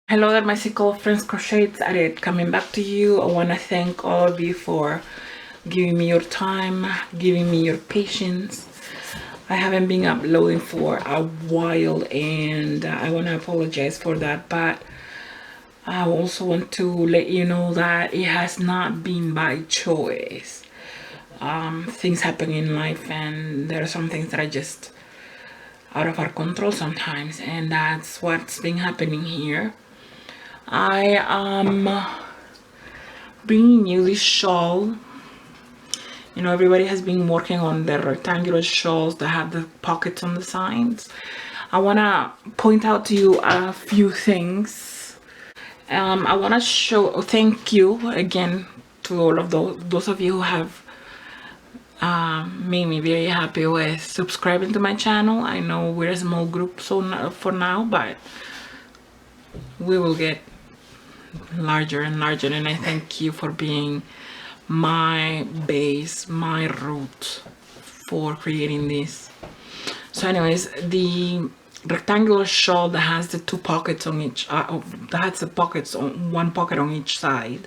Hello there, my single friends, Crochet Added coming back to you. I want to thank all of you for giving me your time, giving me your patience. I haven't been uploading for a while and I want to apologize for that, but I also want to let you know that it has not been by choice. Things happen in life and there are some things that are just out of our control sometimes, and that's what's been happening here. I am bringing you this shawl. You know, everybody has been working on the rectangular shawls that have the pockets on the sides. I want to point out to you a few things. I want to thank you again to all of those of you who have made me very happy with subscribing to my channel. I know we're a small group for now, but we will get larger and larger, and I thank you for being my base, my root for creating this. So anyways, the rectangular shawl that has the two pockets on each that has the pockets on one pocket on each side,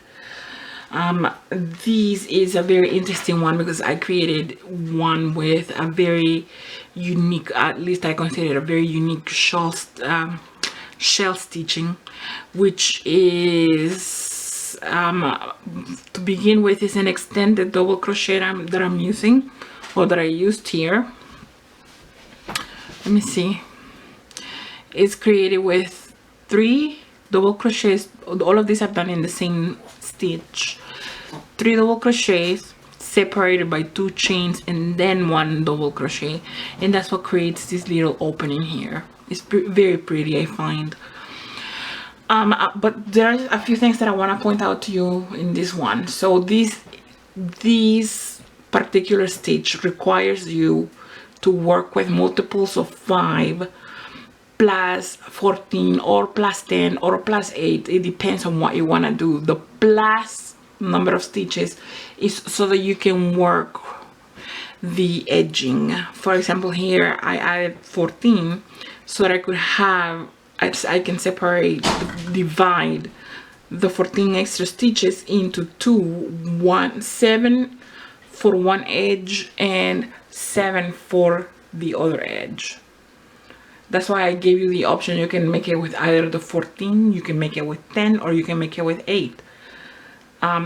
this is a very interesting one because I created one with a very unique, at least I consider it a very unique shell stitching, which is to begin with is an extended double crochet that I'm using, or that I used here. Let me see. It's created with 3 double crochets. All of these I've done in the same stitch. 3 double crochets separated by 2 chains and then 1 double crochet, and that's what creates this little opening here. It's very pretty, I find. But there are a few things that I want to point out to you in this one. So this particular stitch requires you to work with multiples of 5 plus 14 or plus 10 or plus 8. It depends on what you want to do. The plus number of stitches is so that you can work the edging. For example, here I added 14 so that I could have, I can divide the 14 extra stitches into 7 for one edge and 7 for the other edge. That's why I gave you the option. You can make it with either the 14, you can make it with 10, or you can make it with 8.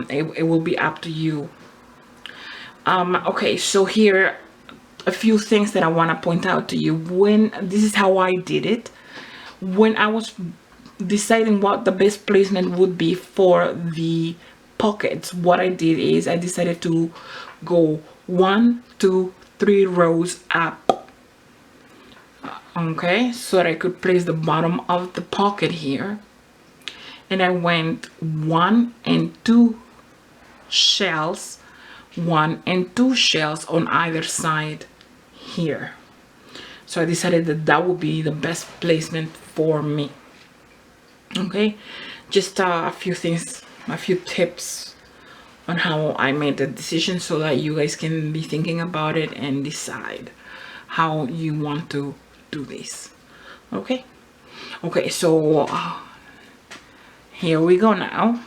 It will be up to you. Okay, so here a few things that I want to point out to you. This is how I did it. When I was deciding what the best placement would be for the pockets, what I did is I decided to go 1, 2, 3 rows up. Okay, so that I could place the bottom of the pocket here, and I went 1 and 2 shells, 1 and 2 shells on either side here. So I decided that that would be the best placement for me. Okay, just a few things, a few tips on how I made the decision so that you guys can be thinking about it and decide how you want to do this. Okay, so here we go now.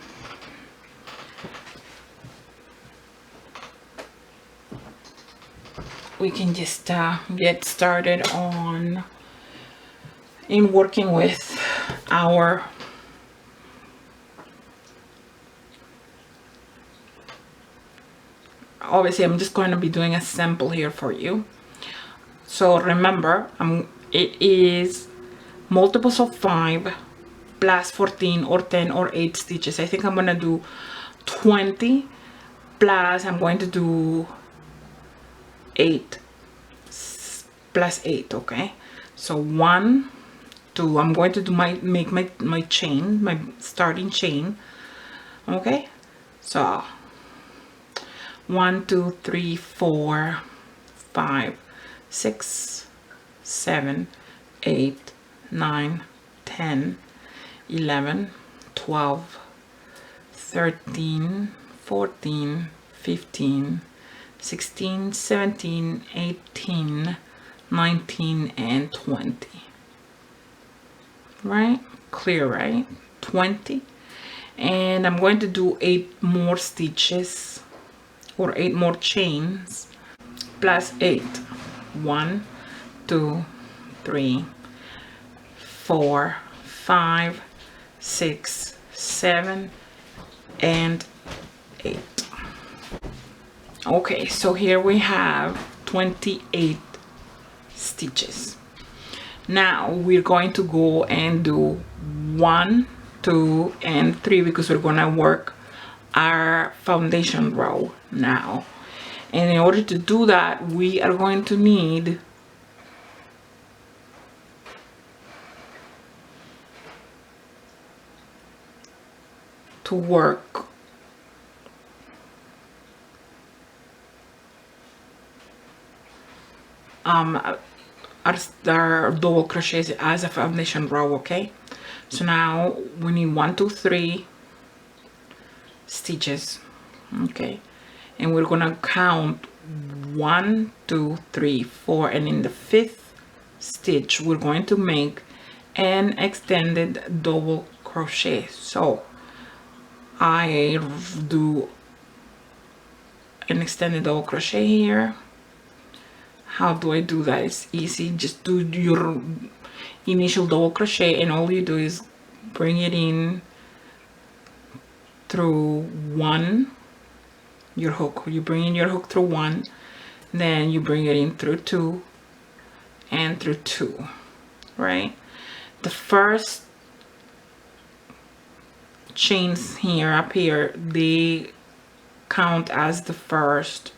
We can just get started in working with our obviously I'm just going to be doing a sample here for you. So remember, it is multiples of 5 plus 14 or 10 or 8 stitches. I think I'm going to do 20 plus, I'm going to do 8 plus 8. Okay, so 1, 2, I'm going to do make my chain, my starting chain. Okay, so 1, 2, 3, 4, 5, 6, 7, 8, 9, 10, 11, 12, 13, 14, 15, 16, 17, 18, 19, and 20. Right? Clear, right? 20, and I'm going to do 8 more stitches or 8 more chains plus 8. 1, 2, 3, 4, 5, 6, 7, and 8. Okay, so here we have 28 stitches. Now we're going to go and do 1, 2, and 3 because we're gonna work our foundation row now. And in order to do that, we are going to need to work our double crochets as a foundation row. Okay, so now we need 1, 2, 3 stitches. Okay, and we're gonna count 1, 2, 3, 4, and in the 5th stitch we're going to make an extended double crochet. So I do an extended double crochet here. How do I do that? It's easy. Just do your initial double crochet, and all you do is bring it in through 1, your hook. You bring in your hook through 1, then you bring it in through 2 and through 2, right? The first chains here up here, they count as the first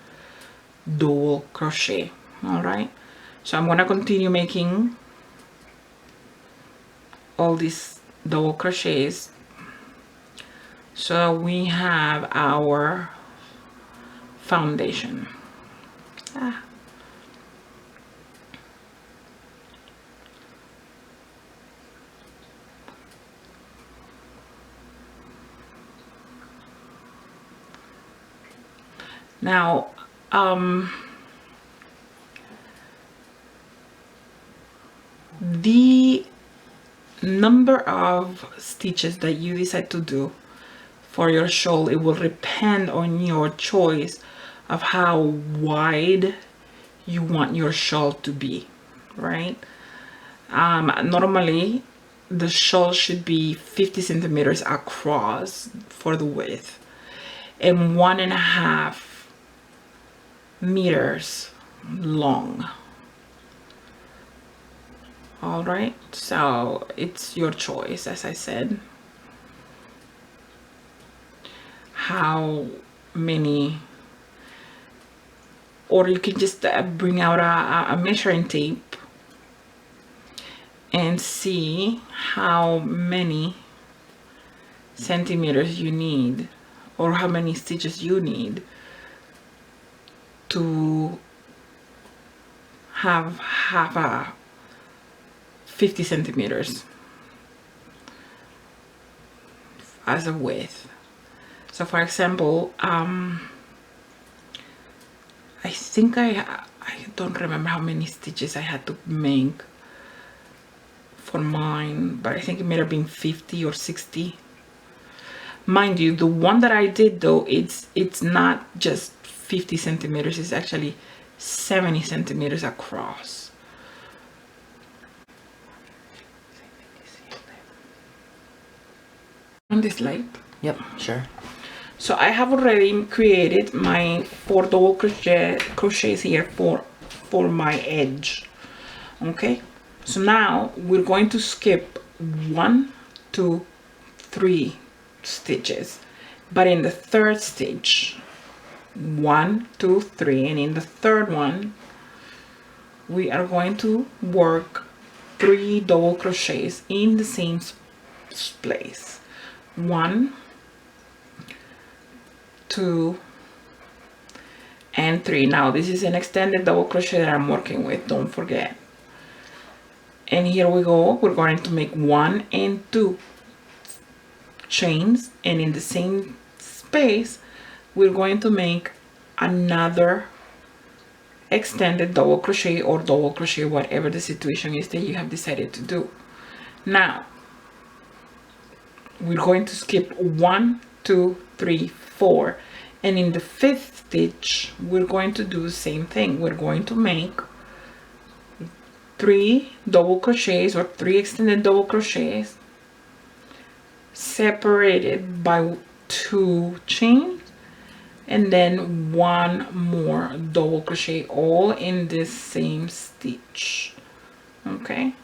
double crochet. All right, so I'm going to continue making all these double crochets so we have our foundation. Now the number of stitches that you decide to do for your shawl, it will depend on your choice of how wide you want your shawl to be, right? Normally the shawl should be 50 centimeters across for the width and 1.5 meters long. All right, so it's your choice, as I said, how many, or you can just bring out a measuring tape and see how many centimeters you need or how many stitches you need to have a 50 centimeters as a width. So for example, I think I don't remember how many stitches I had to make for mine, but I think it may have been 50 or 60. Mind you, the one that I did though, it's not just 50 centimeters, it's actually 70 centimeters across. On this light? Yep, sure. So I have already created my 4 double crochets here for my edge. Okay, so now we're going to skip 1, 2, 3 stitches, but in the 3rd stitch, 1, 2, 3, and in the 3rd one we are going to work 3 double crochets in the same place. 1, 2, and 3. Now this is an extended double crochet that I'm working with, don't forget. And here we go, we're going to make 1 and 2 chains, and in the same space we're going to make another extended double crochet or double crochet, whatever the situation is that you have decided to do. Now we're going to skip 1, 2, 3, 4, and in the 5th stitch we're going to do the same thing. We're going to make 3 double crochets or 3 extended double crochets separated by 2 chains, and then 1 more double crochet, all in this same stitch. Okay,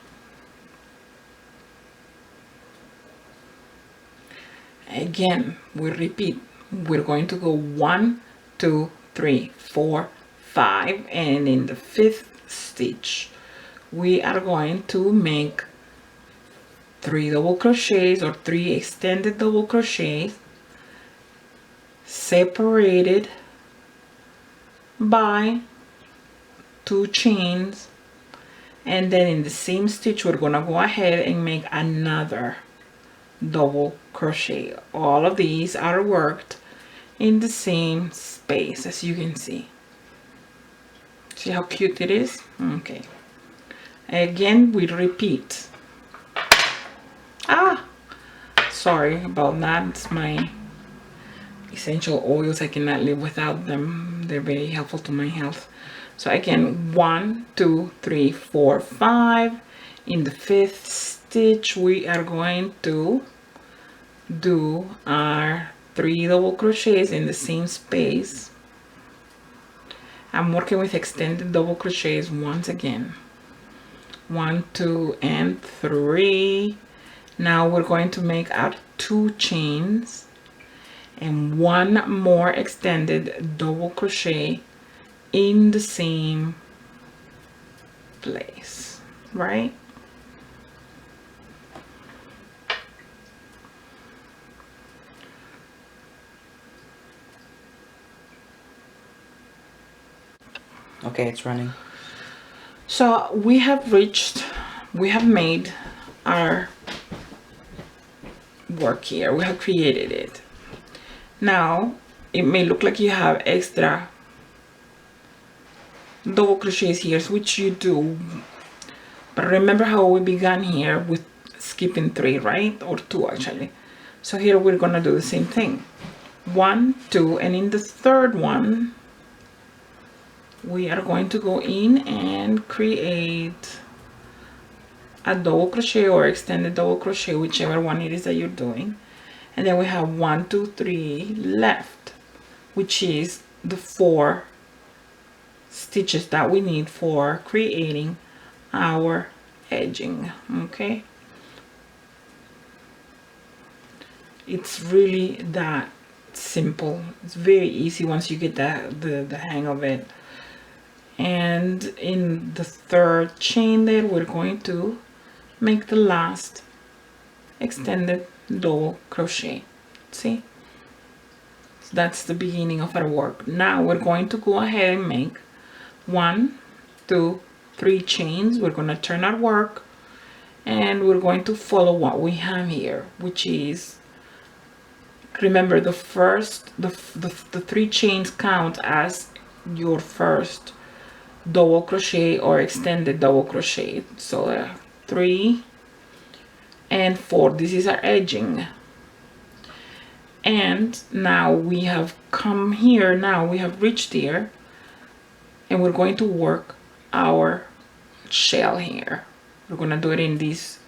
again we repeat. We're going to go 1, 2, 3, 4, 5, and in the 5th stitch we are going to make 3 double crochets or 3 extended double crochets separated by 2 chains, and then in the same stitch we're gonna go ahead and make another double crochet. All of these are worked in the same space, as you can see. See how cute it is? Okay, again we repeat. Sorry about that. It's my essential oils. I cannot live without them. They're very helpful to my health. So again, 1, 2, 3, 4, 5. In the 5th stitch we are going to do our 3 double crochets in the same space. I'm working with extended double crochets once again. 1, 2, and 3. Now we're going to make our 2 chains and 1 more extended double crochet in the same place, right? Okay, it's running. So we have made our work here. We have created it. Now it may look like you have extra double crochets here, which you do, but remember how we began here with skipping 3, right? Or 2 actually. So here we're gonna do the same thing. 1, 2, and in the 3rd one we are going to go in and create a double crochet or extended double crochet, whichever one it is that you're doing, and then we have 1, 2, 3 left, which is the 4 stitches that we need for creating our edging. Okay, it's really that simple. It's very easy once you get the hang of it. And in the 3rd chain there we're going to make the last extended double crochet. See, so that's the beginning of our work. Now we're going to go ahead and make 1, 2, 3 chains. We're going to turn our work and we're going to follow what we have here, which is, remember, the 3 chains count as your first double crochet or extended double crochet. So 3 and 4, this is our edging. And now we have come here, now we have reached here, and we're going to work our shell here. We're going to do it in these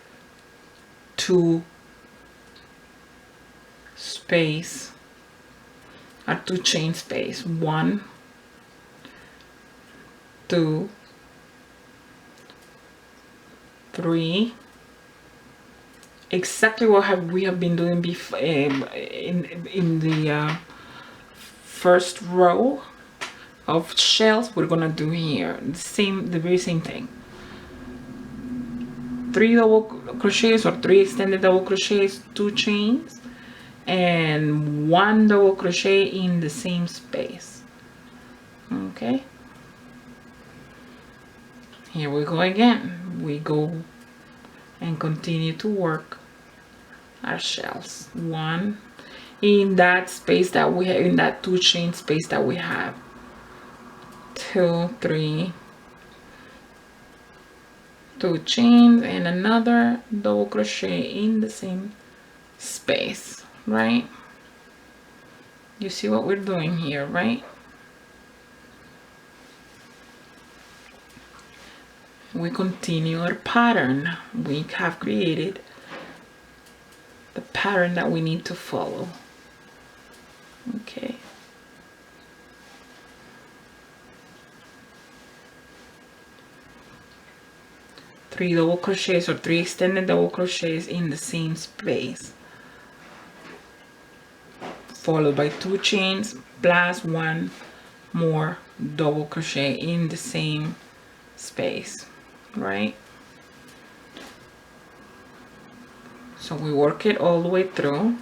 2 space, our 2 chain space. 1, 2, 3, exactly what we have been doing before in the first row of shells. We're gonna do here the very same thing. 3 double crochets or 3 extended double crochets, 2 chains, and 1 double crochet in the same space. Okay, here we go again. We go and continue to work our shells. 1 in that space that we have, in that 2 chain space that we have. 2, 3, 2 chains and another double crochet in the same space, right? You see what we're doing here, right? We continue our pattern. We have created the pattern that we need to follow. Okay. Three double crochets or three extended double crochets in the same space, followed by 2 chains plus 1 more double crochet in the same space, right? So we work it all the way through.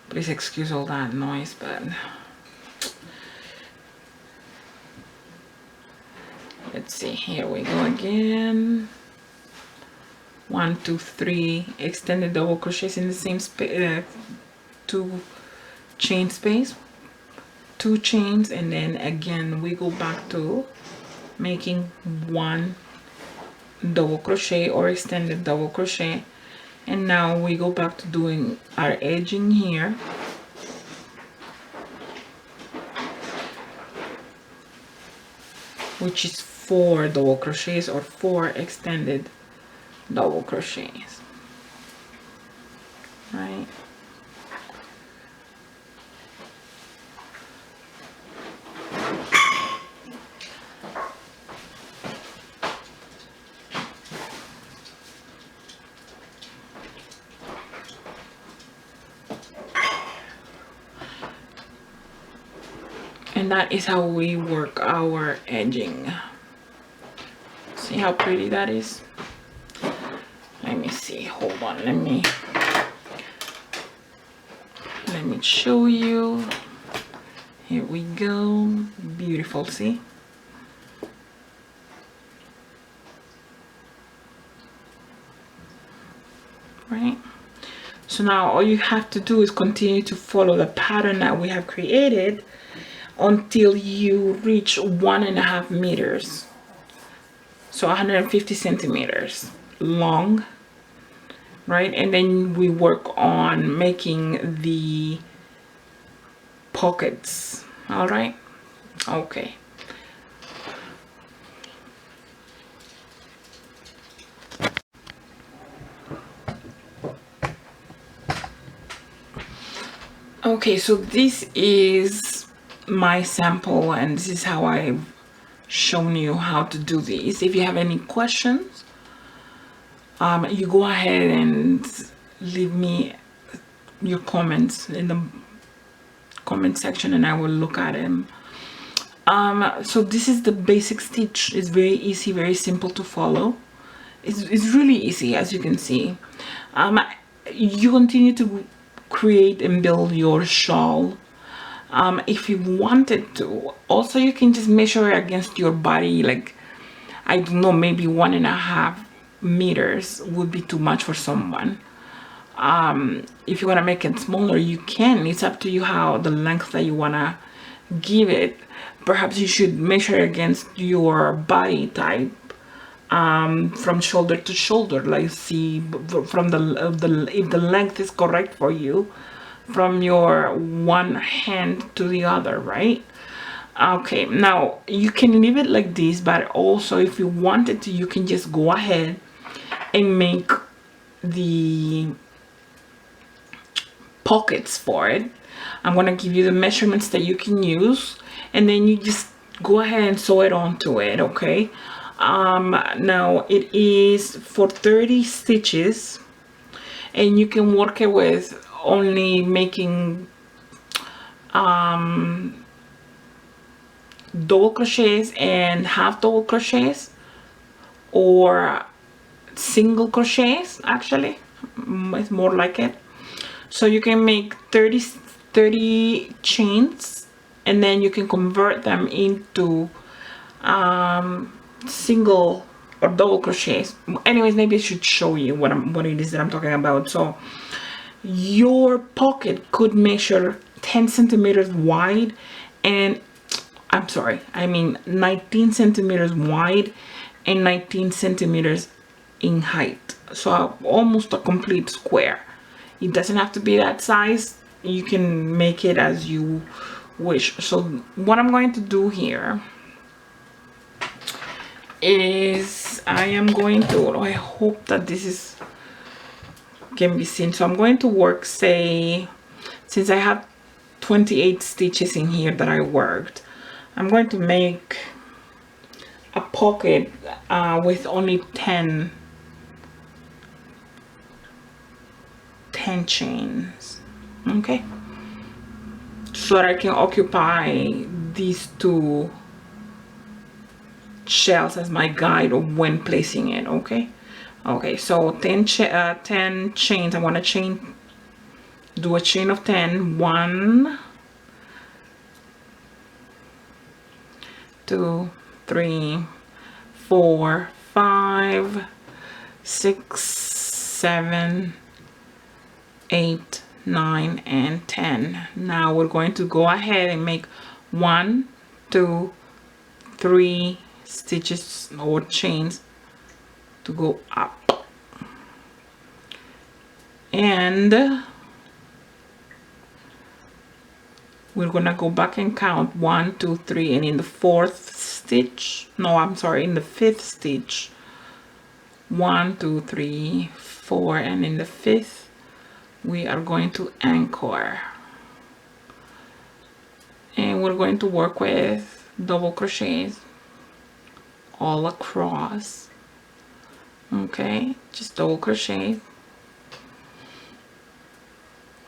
Please excuse all that noise, but let's see, here we go again. 1 2 3 extended double crochets in the same space, 2 chain space, 2 chains, and then again we go back to making 1 double crochet or extended double crochet, and now we go back to doing our edging here, which is 4 double crochets or 4 extended double crochets, right? And that is how we work our edging. See how pretty that is? Let me see, hold on, let me show you. Here we go, beautiful, see? Right? So now all you have to do is continue to follow the pattern that we have created until you reach 1.5 meters. So 150 centimeters long, right? And then we work on making the pockets. All right, okay. Okay, so this is my sample, and this is how I've shown you how to do these. If you have any questions, you go ahead and leave me your comments in the comment section and I will look at them. So this is the basic stitch. It's very easy, very simple to follow. It's really easy, as you can see. You continue to create and build your shawl. If you wanted to, also you can just measure against your body, like, I don't know, maybe 1.5 meters would be too much for someone. If you want to make it smaller, you can. It's up to you how the length that you want to give it. Perhaps you should measure against your body type, from shoulder to shoulder, like see from the if the length is correct for you, from your one hand to the other, right? Okay, now you can leave it like this, but also if you wanted to, you can just go ahead and make the pockets for it. I'm gonna give you the measurements that you can use, and then you just go ahead and sew it onto it. Okay, now it is for 30 stitches, and you can work it with only making double crochets and half double crochets, or single crochets. Actually, it's more like it. So you can make 30 chains, and then you can convert them into single or double crochets. Anyways, maybe I should show you what it is that I'm talking about. So your pocket could measure 10 centimeters wide, and I'm sorry, I mean 19 centimeters wide and 19 centimeters in height, so almost a complete square. It doesn't have to be that size, you can make it as you wish. So what I'm going to do here is I am going to, I hope that this is can be seen. So I'm going to work, say, since I have 28 stitches in here that I worked, I'm going to make a pocket with only 10 chains, okay, so that I can occupy these two shells as my guide when placing it. Okay, so 10 chains. I want to do a chain of 10. 1, 2, 3, 4, 5, 6, 7, 8, 9, and 10. Now we're going to go ahead and make 1, 2, 3 stitches or chains to go up, and we're gonna go back and count 1, 2, 3, and in the fourth stitch, no, I'm sorry, in the fifth stitch, 1, 2, 3, 4, and in the fifth we are going to anchor, and we're going to work with double crochets all across. Okay, just double crochet.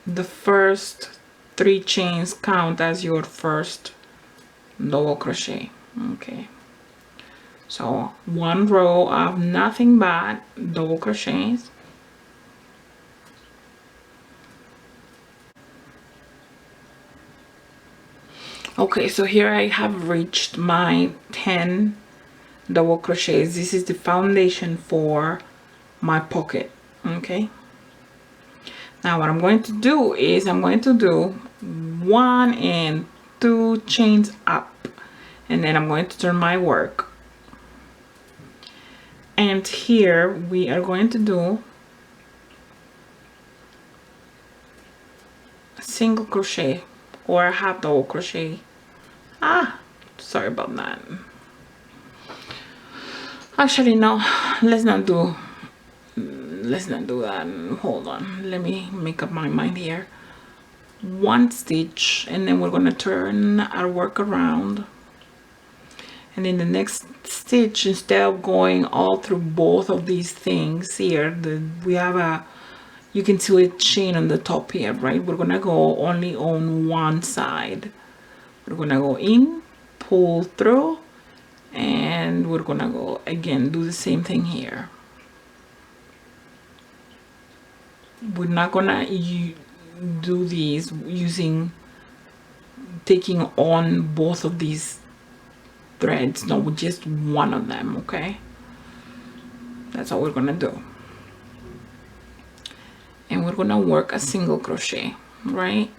The first 3 chains count as your first double crochet. Okay, so 1 row of nothing but double crochets. Okay, so here I have reached my 10 double crochets. This is the foundation for my pocket. Okay, now what I'm going to do is I'm going to do 1 and 2 chains up, and then I'm going to turn my work, and here we are going to do a single crochet or a half double crochet. Sorry about that. Actually, no, let's not do that. Hold on, let me make up my mind here. 1 stitch, and then we're going to turn our work around, and in the next stitch, instead of going all through both of these things here, we have you can see a chain on the top here, right? We're gonna go only on one side. We're gonna go in, pull through, and we're gonna go again, do the same thing here. We're not gonna do these taking on both of these threads, no, just one of them. Okay, that's all we're gonna do, and we're gonna work a single crochet, right?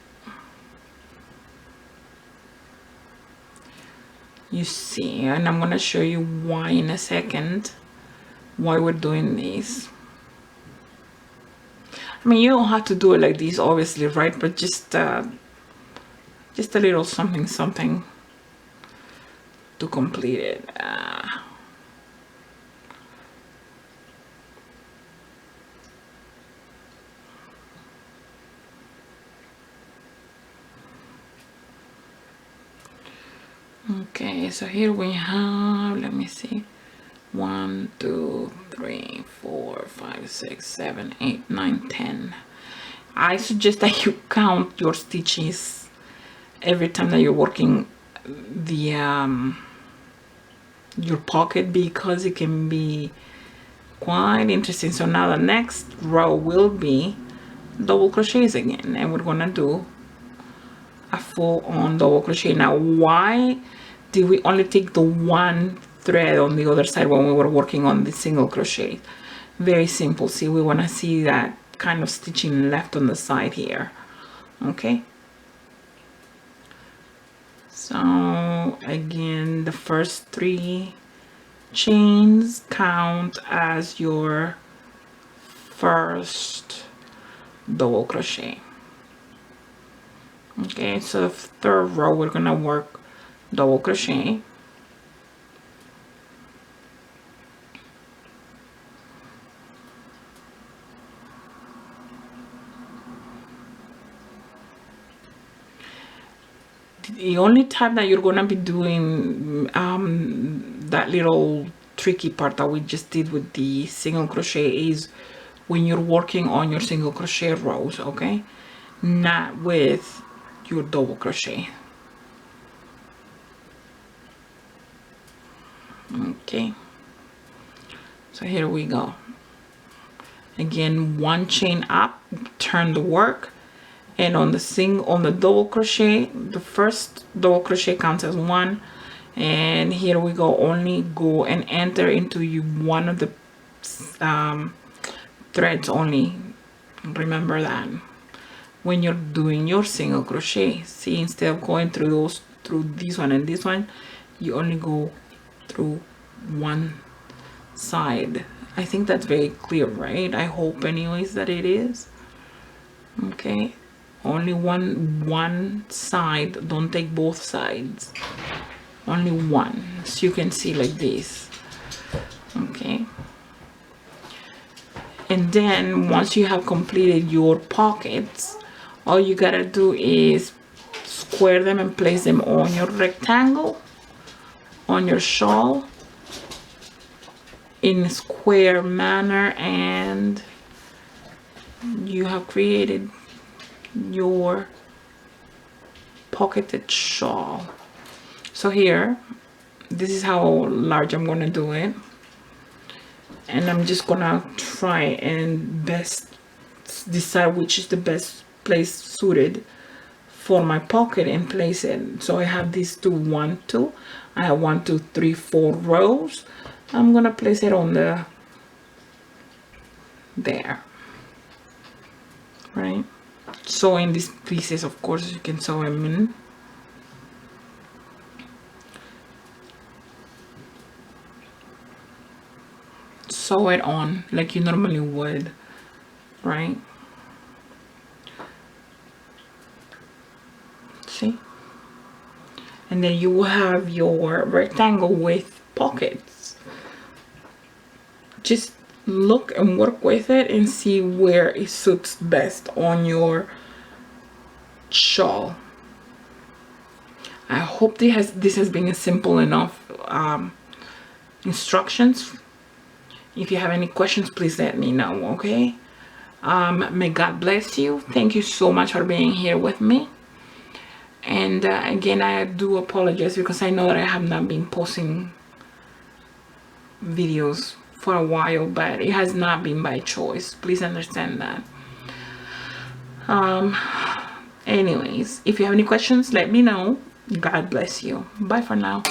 You see, and I'm gonna show you why in a second, why we're doing these. I mean, you don't have to do it like this, obviously, right? But just a little something to complete it. Okay, so here we have, let me see, 1, 2, 3, 4, 5, 6, 7, 8, 9, 10. I suggest that you count your stitches every time that you're working the your pocket, because it can be quite interesting. So now the next row will be double crochets again, and we're gonna do a full-on double crochet. Now, why did we only take the one thread on the other side when we were working on the single crochet? Very simple. See, we want to see that kind of stitching left on the side here. Okay, so again, the first 3 chains count as your first double crochet. Okay, so the third row we're gonna work double crochet. The only time that you're gonna be doing that little tricky part that we just did with the single crochet is when you're working on your single crochet rows, okay? Not with your double crochet. Okay, so here we go. Again, one chain up, turn the work, and on the double crochet, the first double crochet counts as one, and here we go, only go and enter into one of the threads only. Remember that when you're doing your single crochet. See, instead of going through this one and this one, you only go through one side. I think that's very clear, right? I hope anyways that it is. Okay, only one side, don't take both sides, only one, so you can see like this. Okay, and then once you have completed your pockets, all you gotta do is square them and place them on your rectangle, on your shawl, in a square manner, and you have created your pocketed shawl. So here, this is how large I'm gonna do it, and I'm just gonna try and best decide which is the best place suited for my pocket and place it. So I have these two, 1, 2, I have 1, 2, 3, 4 rows. I'm gonna place it on there, right? Sew in these pieces, of course, you can sew them in. Sew it on like you normally would, right? See? And then you will have your rectangle with pockets. Just look and work with it and see where it suits best on your shawl. I hope this has been a simple enough instructions. If you have any questions, please let me know, okay? May God bless you. Thank you so much for being here with me. And again, I do apologize because I know that I have not been posting videos for a while, but it has not been by choice. Please understand that. Anyways, if you have any questions, let me know. God bless you. Bye for now.